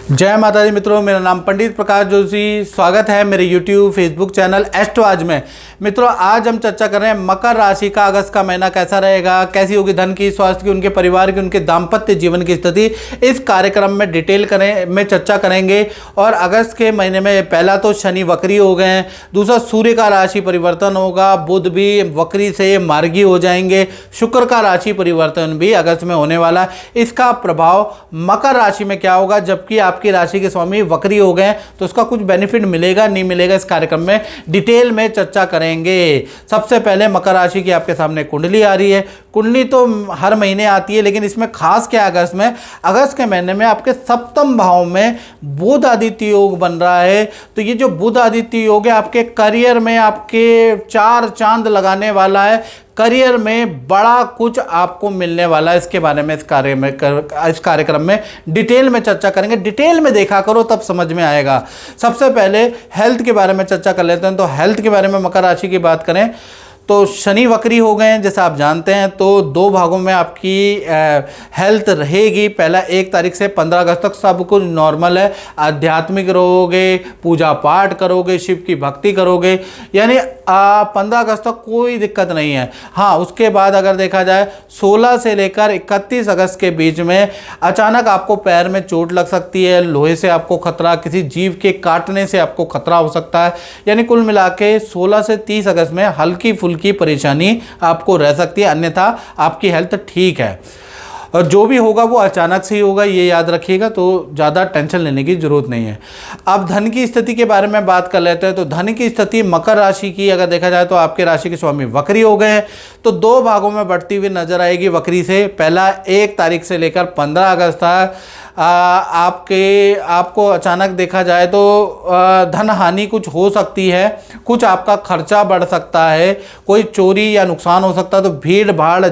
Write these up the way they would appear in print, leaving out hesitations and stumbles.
जय माता दी मित्रों, मेरा नाम पंडित प्रकाश जोशी। स्वागत है मेरे YouTube फेसबुक चैनल एस्ट्रो आज में। मित्रों, आज हम चर्चा कर रहे हैं मकर राशि का अगस्त का महीना कैसा रहेगा, कैसी होगी धन की, स्वास्थ्य की, उनके परिवार की, उनके दाम्पत्य जीवन की स्थिति। इस कार्यक्रम में डिटेल में चर्चा करेंगे। और अगस्त के महीने में पहला तो शनि वक्री हो गए हैं, दूसरा सूर्य का राशि परिवर्तन होगा, बुध भी वक्री से मार्गी हो जाएंगे, शुक्र का राशि परिवर्तन भी अगस्त में होने वाला है। इसका प्रभाव मकर राशि में क्या होगा, जबकि आपकी राशि के स्वामी वक्री हो गए, तो उसका कुछ बेनिफिट मिलेगा नहीं मिलेगा, इस कार्यक्रम में डिटेल में चर्चा करेंगे। सबसे पहले मकर राशि की आपके सामने कुंडली आ रही है। कुंडली तो हर महीने आती है, लेकिन इसमें खास क्या अगस्त में, अगस्त के महीने में आपके सप्तम भाव में बुध आदित्य योग बन रहा है। तो ये जो बुध आदित्य योग है आपके करियर में आपके चार चांद लगाने वाला है, करियर में बड़ा कुछ आपको मिलने वाला है। इसके बारे में इस कार्यक्रम में डिटेल में चर्चा करेंगे। डिटेल में देखा करो तब समझ में आएगा। सबसे पहले हेल्थ के बारे में चर्चा कर लेते हैं। तो हेल्थ के बारे में मकर राशि की बात करें तो शनि वक्री हो गए हैं, जैसा आप जानते हैं। तो दो भागों में आपकी हेल्थ रहेगी। पहला 1 तारीख से 15 अगस्त तक सब कुछ नॉर्मल है। आध्यात्मिक रहोगे, पूजा पाठ करोगे, शिव की भक्ति करोगे, यानी 15 अगस्त तक कोई दिक्कत नहीं है। हाँ, उसके बाद अगर देखा जाए 16 से लेकर 31 अगस्त के बीच में अचानक आपको पैर में चोट लग सकती है, लोहे से आपको खतरा, किसी जीव के काटने से आपको खतरा हो सकता है। यानी कुल मिला के 16 से 30 अगस्त में हल्की फुल्की की परेशानी आपको रह सकती है, अन्यथा आपकी हेल्थ ठीक है। और जो भी होगा वो अचानक से ही होगा, ये याद रखिएगा। तो ज़्यादा टेंशन लेने की जरूरत नहीं है। अब धन की स्थिति के बारे में बात कर लेते हैं। तो धन की स्थिति मकर राशि की अगर देखा जाए तो आपके राशि के स्वामी वक्री हो गए हैं, तो दो भागों में बढ़ती हुई नजर आएगी वक्री से। पहला 1 तारीख से लेकर 15 अगस्त तक आपको अचानक देखा जाए तो धन हानि कुछ हो सकती है, कुछ आपका खर्चा बढ़ सकता है, कोई चोरी या नुकसान हो सकता है। तो भीड़ भाड़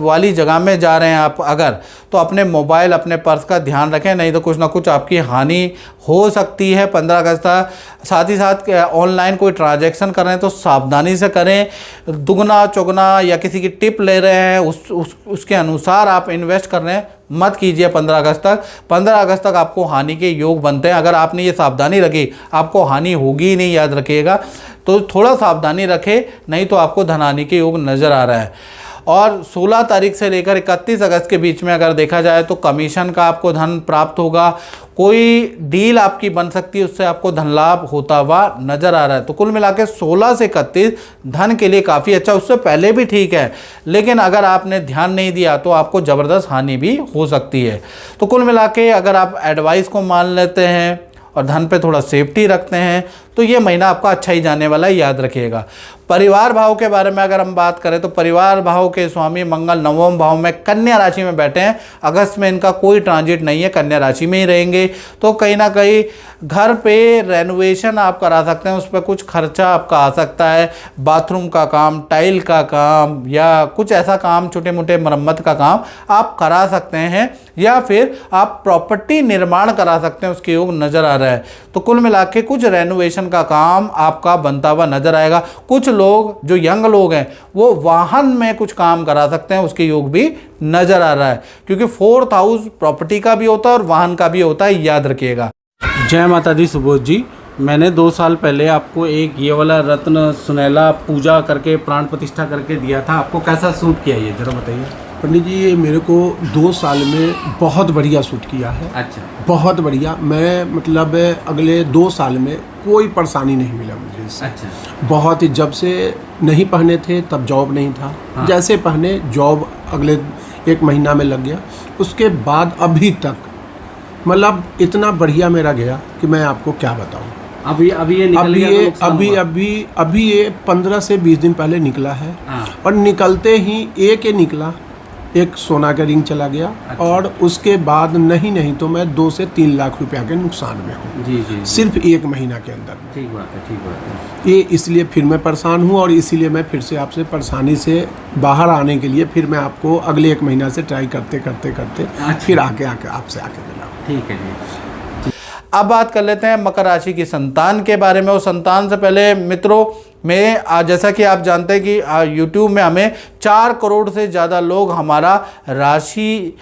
वाली जगह में जा रहे हैं आप अगर, तो अपने मोबाइल अपने पर्स का ध्यान रखें, नहीं तो कुछ ना कुछ आपकी हानि हो सकती है 15 अगस्त तक। साथ ही साथ ऑनलाइन कोई ट्रांजैक्शन कर रहे हैं तो सावधानी से करें। दुगना चौगुना या किसी की टिप ले रहे हैं उसके अनुसार आप इन्वेस्ट कर रहे हैं, मत कीजिए 15 अगस्त तक। 15 अगस्त तक आपको हानि के योग बनते हैं। अगर आपने ये सावधानी रखी आपको हानि होगी ही नहीं, याद रखिएगा। तो थोड़ा सावधानी रखें, नहीं तो आपको धन हानि के योग नज़र आ रहा है। और 16 तारीख से लेकर 31 अगस्त के बीच में अगर देखा जाए तो कमीशन का आपको धन प्राप्त होगा, कोई डील आपकी बन सकती है, उससे आपको धन लाभ होता हुआ नज़र आ रहा है। तो कुल मिला के 16 से 31 धन के लिए काफ़ी अच्छा, उससे पहले भी ठीक है, लेकिन अगर आपने ध्यान नहीं दिया तो आपको ज़बरदस्त हानि भी हो सकती है। तो कुल मिला के अगर आप एडवाइस को मान लेते हैं और धन पे थोड़ा सेफ्टी रखते हैं तो ये महीना आपका अच्छा ही जाने वाला है, याद रखिएगा। परिवार भाव के बारे में अगर हम बात करें तो परिवार भाव के स्वामी मंगल 9वें भाव में कन्या राशि में बैठे हैं। अगस्त में इनका कोई ट्रांजिट नहीं है, कन्या राशि में ही रहेंगे। तो कहीं ना कहीं घर पे रेनोवेशन आप करा सकते हैं, उस पर कुछ खर्चा आपका आ सकता है। बाथरूम का काम, टाइल का काम या कुछ ऐसा काम, छोटे मोटे मरम्मत का काम आप करा सकते हैं, या फिर आप प्रॉपर्टी निर्माण करा सकते हैं, उसके योग नज़र आ रहा है। तो कुल मिला के कुछ रेनोवेशन का काम आपका बनता हुआ नजर आएगा। कुछ लोग जो यंग लोग हैं वो वाहन में कुछ काम करा सकते हैं, उसके योग भी नजर आ रहा है, क्योंकि 4th हाउस प्रॉपर्टी का भी होता है और वाहन का भी होता है, याद रखिएगा। जय माता दी सुबोध जी, मैंने 2 साल पहले आपको एक ये वाला रत्न सुनहला पूजा करके प्राण प्रतिष्ठा करके दिया था, आपको कैसा सूट किया ये जरा बताइए। पंडित जी, ये मेरे को 2 साल में बहुत बढ़िया सूट किया है। अच्छा, बहुत बढ़िया। मैं मतलब अगले 2 साल में कोई परेशानी नहीं मिला मुझे इससे। अच्छा, बहुत ही, जब से नहीं पहने थे तब जॉब नहीं था। हाँ। जैसे पहने जॉब अगले 1 महीना में लग गया। उसके बाद अभी तक मतलब इतना बढ़िया मेरा गया कि मैं आपको क्या बताऊँ। अभी ये निकल गया, अभी ये 15 से 20 दिन पहले निकला है। हाँ। और निकलते ही एक निकला, एक सोना का रिंग चला गया। अच्छा। और उसके बाद नहीं तो मैं 2 से 3 लाख रुपया के नुकसान में हूँ। जी। सिर्फ 1 महीना के अंदर में। ठीक बात है। ये इसलिए फिर मैं परेशान हूँ, और इसीलिए मैं फिर से आपसे परेशानी से बाहर आने के लिए फिर मैं आपको अगले 1 महीना से ट्राई करते फिर आके आपसे मिला। ठीक है जी। अब बात कर लेते हैं मकर राशि की संतान के बारे में। और संतान से पहले मित्रों, मैं जैसा कि आप जानते हैं कि YouTube में हमें 4 करोड़ से ज़्यादा लोग हमारा राशि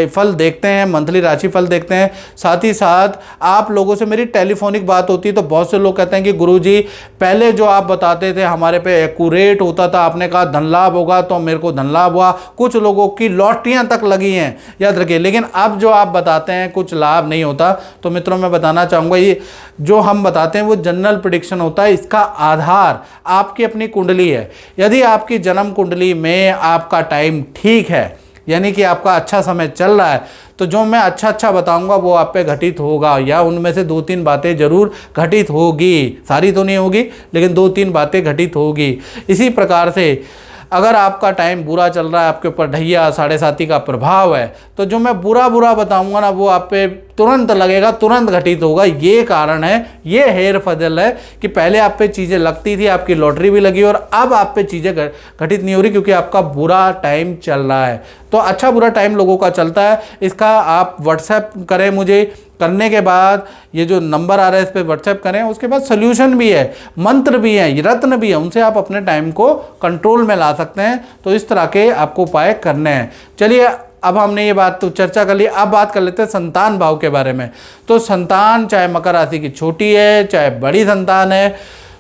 फल देखते हैं, मंथली राशि फल देखते हैं। साथ ही साथ आप लोगों से मेरी टेलीफोनिक बात होती है तो बहुत से लोग कहते हैं कि गुरुजी पहले जो आप बताते थे हमारे पे एक्यूरेट होता था, आपने कहा धन लाभ होगा तो मेरे को धन लाभ हुआ, कुछ लोगों की लॉटरियां तक लगी हैं, याद रखिए। लेकिन अब जो आप बताते हैं कुछ लाभ नहीं होता। तो मित्रों मैं बताना चाहूँगा ये जो हम बताते हैं वो जनरल प्रेडिक्शन होता है, इसका आधार आपकी अपनी कुंडली है। यदि आपकी जन्म कुंडली में आपका टाइम ठीक है, यानी कि आपका अच्छा समय चल रहा है, तो जो मैं अच्छा बताऊंगा वो आप पे घटित होगा, या उनमें से 2-3 बातें जरूर घटित होगी, सारी तो नहीं होगी लेकिन 2-3 बातें घटित होगी। इसी प्रकार से अगर आपका टाइम बुरा चल रहा है, आपके ऊपर ढैया साढ़े साती का प्रभाव है, तो जो मैं बुरा बताऊंगा ना वो आप पे तुरंत लगेगा, तुरंत घटित होगा। ये कारण है, ये हेर फजल है कि पहले आप पे चीज़ें लगती थी, आपकी लॉटरी भी लगी और अब आप पे चीज़ें घटित नहीं हो रही क्योंकि आपका बुरा टाइम चल रहा है। तो अच्छा बुरा टाइम लोगों का चलता है, इसका आप व्हाट्सएप करें मुझे, करने के बाद ये जो नंबर आ रहा है इस पर व्हाट्सएप करें। उसके बाद सोल्यूशन भी है, मंत्र भी है, रत्न भी है, उनसे आप अपने टाइम को कंट्रोल में ला सकते हैं। तो इस तरह के आपको उपाय करने हैं। चलिए अब हमने ये बात तो चर्चा कर ली, अब बात कर लेते हैं संतान भाव के बारे में। तो संतान चाहे मकर राशि की छोटी है चाहे बड़ी संतान है,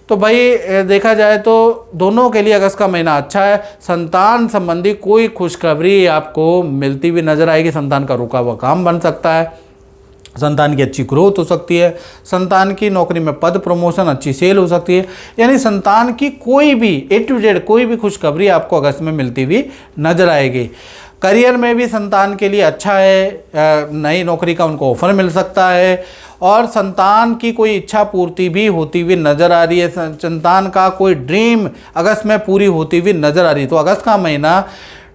तो भाई देखा जाए तो दोनों के लिए अगस्त का महीना अच्छा है। संतान संबंधी कोई खुशखबरी आपको मिलती हुई नजर आएगी, संतान का रुका हुआ काम बन सकता है, संतान की अच्छी ग्रोथ हो सकती है, संतान की नौकरी में पद प्रमोशन अच्छी सेल हो सकती है। यानी संतान की कोई भी A to Z कोई भी खुशखबरी आपको अगस्त में मिलती हुई नजर आएगी। करियर में भी संतान के लिए अच्छा है, नई नौकरी का उनको ऑफर मिल सकता है और संतान की कोई इच्छा पूर्ति भी होती हुई नज़र आ रही है। संतान का कोई ड्रीम अगस्त में पूरी होती हुई नज़र आ रही है। तो अगस्त का महीना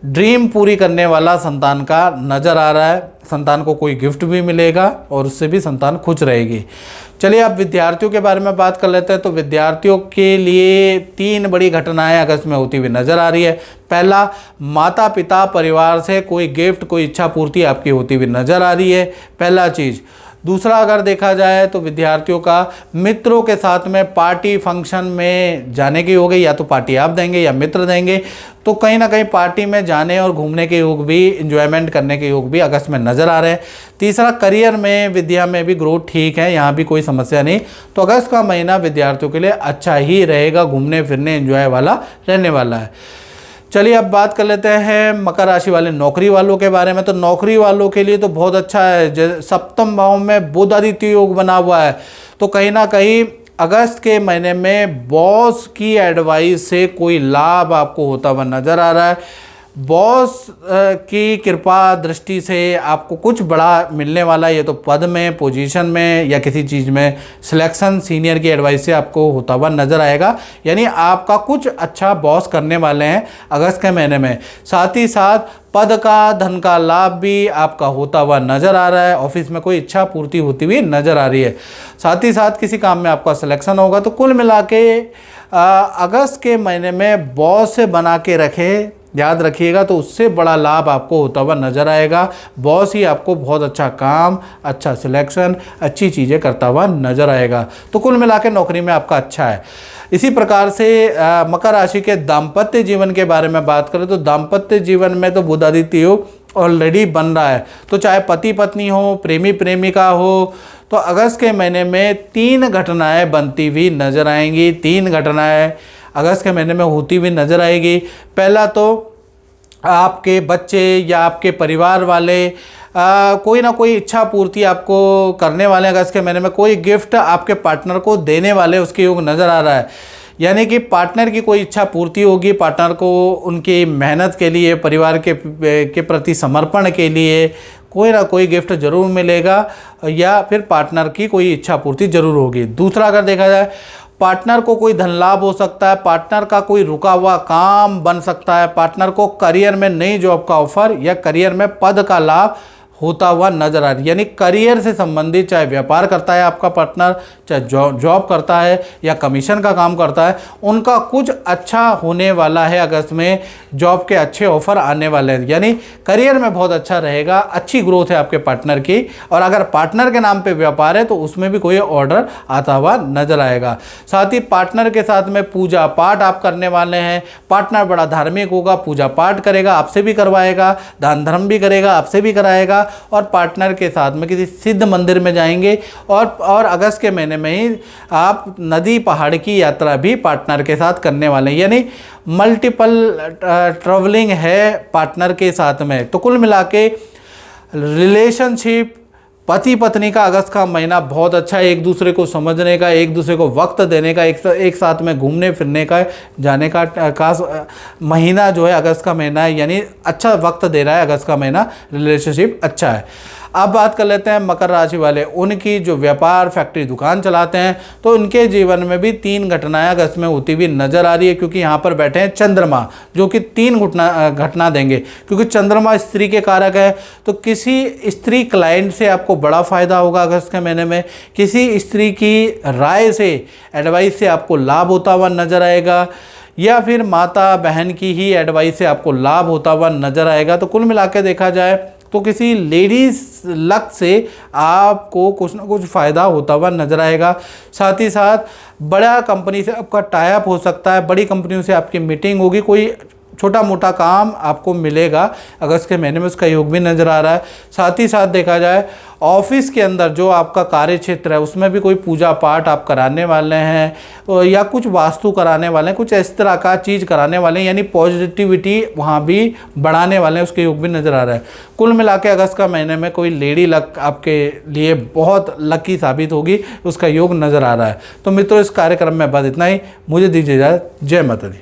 ड्रीम पूरी करने वाला संतान का नज़र आ रहा है। संतान को कोई गिफ्ट भी मिलेगा और उससे भी संतान खुश रहेगी। चलिए अब विद्यार्थियों के बारे में बात कर लेते हैं। तो विद्यार्थियों के लिए 3 बड़ी घटनाएं अगस्त में होती हुई नज़र आ रही है। पहला, माता पिता परिवार से कोई गिफ्ट, कोई इच्छा पूर्ति आपकी होती हुई नज़र आ रही है, पहला चीज़। दूसरा अगर देखा जाए तो विद्यार्थियों का मित्रों के साथ में पार्टी फंक्शन में जाने की हो गई, या तो पार्टी आप देंगे या मित्र देंगे, तो कहीं ना कहीं पार्टी में जाने और घूमने के योग भी, इंजॉयमेंट करने के योग भी अगस्त में नज़र आ रहे हैं। तीसरा, करियर में, विद्या में भी ग्रोथ ठीक है, यहाँ भी कोई समस्या नहीं। तो अगस्त का महीना विद्यार्थियों के लिए अच्छा ही रहेगा, घूमने फिरने एंजॉय वाला रहने वाला है। चलिए अब बात कर लेते हैं मकर राशि वाले नौकरी वालों के बारे में। तो नौकरी वालों के लिए तो बहुत अच्छा है, सप्तम भाव में बुध आदित्य योग बना हुआ है। तो कहीं ना कहीं अगस्त के महीने में बॉस की एडवाइस से कोई लाभ आपको होता हुआ नज़र आ रहा है। बॉस की कृपा दृष्टि से आपको कुछ बड़ा मिलने वाला है, ये तो पद में, पोजीशन में या किसी चीज़ में सिलेक्शन सीनियर की एडवाइस से आपको होता हुआ नज़र आएगा। यानी आपका कुछ अच्छा बॉस करने वाले हैं अगस्त के महीने में। साथ ही साथ पद का, धन का लाभ भी आपका होता हुआ नज़र आ रहा है। ऑफिस में कोई इच्छा पूर्ति होती हुई नज़र आ रही है। साथ ही साथ किसी काम में आपका सिलेक्शन होगा। तो कुल मिला के अगस्त के महीने में बॉस से बना के रखे, याद रखिएगा, तो उससे बड़ा लाभ आपको होता हुआ नज़र आएगा। बॉस ही आपको बहुत अच्छा काम, अच्छा सिलेक्शन, अच्छी चीज़ें करता हुआ नज़र आएगा। तो कुल मिला के नौकरी में आपका अच्छा है। इसी प्रकार से मकर राशि के दाम्पत्य जीवन के बारे में बात करें तो दाम्पत्य जीवन में तो बुध आदित्य योग ऑलरेडी बन रहा है। तो चाहे पति पत्नी हो, प्रेमी प्रेमिका हो, तो अगस्त के महीने में 3 घटनाएँ बनती हुई नज़र आएंगी। 3 घटनाएँ अगस्त के महीने में होती हुई नज़र आएगी। पहला तो आपके बच्चे या आपके परिवार वाले कोई ना कोई इच्छा पूर्ति आपको करने वाले हैं। अगस्त के महीने में कोई गिफ्ट आपके पार्टनर को देने वाले, उसके योग नज़र आ रहा है। यानी कि पार्टनर की कोई इच्छा पूर्ति होगी, पार्टनर को उनकी मेहनत के लिए, परिवार के प्रति समर्पण के लिए कोई ना कोई गिफ्ट जरूर मिलेगा, या फिर पार्टनर की कोई इच्छा पूर्ति जरूर होगी। दूसरा अगर देखा जाए, पार्टनर को कोई धन लाभ हो सकता है, पार्टनर का कोई रुका हुआ काम बन सकता है, पार्टनर को करियर में नई जॉब का ऑफर या करियर में पद का लाभ होता हुआ नजर आ रहा है। यानी करियर से संबंधित, चाहे व्यापार करता है आपका पार्टनर, चाहे जॉब करता है या कमीशन का काम करता है, उनका कुछ अच्छा होने वाला है। अगस्त में जॉब के अच्छे ऑफर आने वाले हैं, यानी करियर में बहुत अच्छा रहेगा, अच्छी ग्रोथ है आपके पार्टनर की। और अगर पार्टनर के नाम पे व्यापार है तो उसमें भी कोई ऑर्डर आता हुआ नजर आएगा। साथ ही पार्टनर के साथ में पूजा पाठ आप करने वाले हैं। पार्टनर बड़ा धार्मिक होगा, पूजा पाठ करेगा, आपसे भी करवाएगा, दान धर्म भी करेगा, आपसे भी कराएगा। और पार्टनर के साथ में किसी सिद्ध मंदिर में जाएंगे और अगस्त के महीने में ही आप नदी पहाड़ की यात्रा भी पार्टनर के साथ करने वाले हैं। यानी मल्टीपल ट्रैवलिंग है पार्टनर के साथ में। तो कुल मिला के रिलेशनशिप, पति पत्नी का अगस्त का महीना बहुत अच्छा है। एक दूसरे को समझने का, एक दूसरे को वक्त देने का, एक साथ में घूमने फिरने का, जाने का महीना जो है अगस्त का महीना है। यानी अच्छा वक्त दे रहा है अगस्त का महीना, रिलेशनशिप अच्छा है। अब बात कर लेते हैं मकर राशि वाले, उनकी जो व्यापार फैक्ट्री दुकान चलाते हैं तो उनके जीवन में भी 3 घटनाएं अगस्त में होती हुई नजर आ रही है। क्योंकि यहाँ पर बैठे हैं चंद्रमा, जो कि 3 घटना देंगे। क्योंकि चंद्रमा स्त्री के कारक है, तो किसी स्त्री क्लाइंट से आपको बड़ा फायदा होगा अगस्त के महीने में। किसी स्त्री की राय से, एडवाइस से आपको लाभ होता हुआ नजर आएगा, या फिर माता बहन की ही एडवाइस से आपको लाभ होता हुआ नजर आएगा। तो कुल मिला के देखा जाए तो किसी लेडीज लक से आपको कुछ ना कुछ फ़ायदा होता हुआ नजर आएगा। साथ ही साथ बड़ा कंपनी से आपका टाई अप हो सकता है, बड़ी कंपनियों से आपकी मीटिंग होगी, कोई छोटा मोटा काम आपको मिलेगा अगस्त के महीने में, उसका योग भी नज़र आ रहा है। साथ ही साथ देखा जाए ऑफिस के अंदर जो आपका कार्य क्षेत्र है उसमें भी कोई पूजा पाठ आप कराने वाले हैं या कुछ वास्तु कराने वाले हैं, कुछ इस तरह का चीज़ कराने वाले हैं। यानी पॉजिटिविटी वहाँ भी बढ़ाने वाले हैं, उसके योग भी नज़र आ रहा है। कुल मिला के अगस्त का महीने में कोई लेडी लक आपके लिए बहुत लकी साबित होगी, उसका योग नज़र आ रहा है। तो मित्रों, इस कार्यक्रम में बस इतना ही। मुझे दीजिए इजाज़त। जय माता दी।